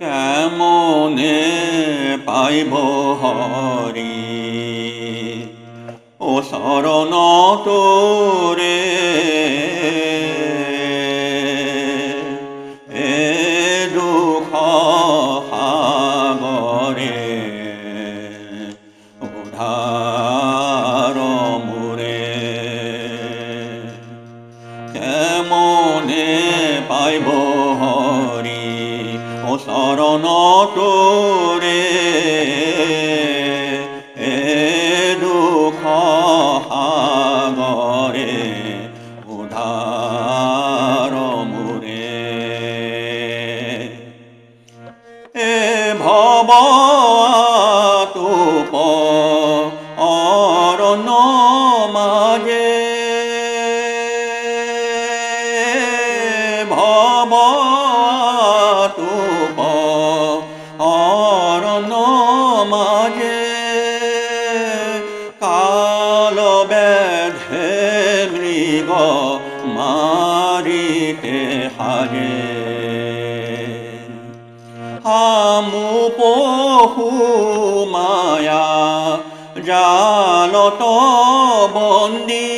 কেমনে পাইব হরি ও শরণ তোরে এ দুঃখ সাগরে উদ্ধার মোরে কেমনে পাইব হরি ও শরণ তোরে এ দুঃখ সাগরে উদ্ধার মোরে এ ভব আতুপ অরণ্য মাঝে ভব আতুপ অরণ্য মাঝে কাল ব্যাধে মৃগ মারিতে হারে হামু পহু মায়া জালত বন্দী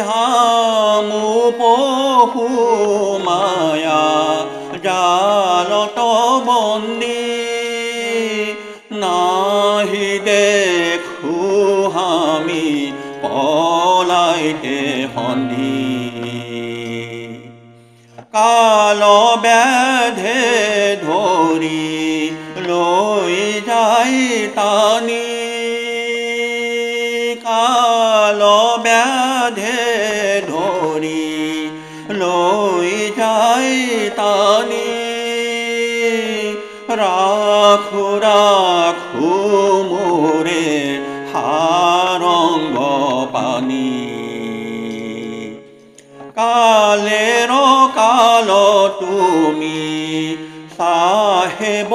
হামু পহু মায়া জালত বন্দী নাহি দেখু হামি পলাইতে হন্দি কাল ব্যাধে ধরি লই যাই টানি কাল ব্যাধে ধরি লই যাই টানি রাখু রাখু মোরে হারঙ্গ পানি কালের কাল তুমি সাহেব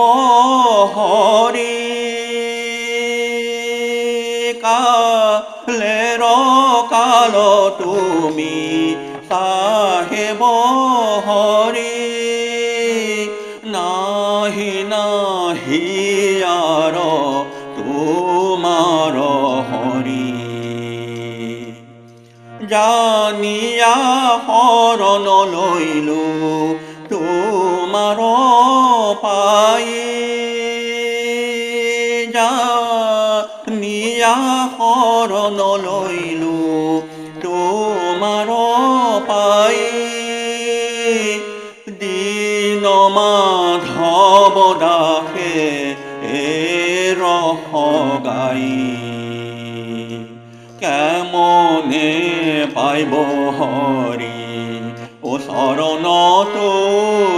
হরি কালের কাল তুমি সাহেব হরি নাহি নাহি আর তোমার হরি জানিয়া হরণ লইলু তোমার পাই জানিয়া হরণ লইলু তোমার পাই দীন মাধব ডাকে এ রহ গাই কেমনে পাইব হরি ও শরণ তোরে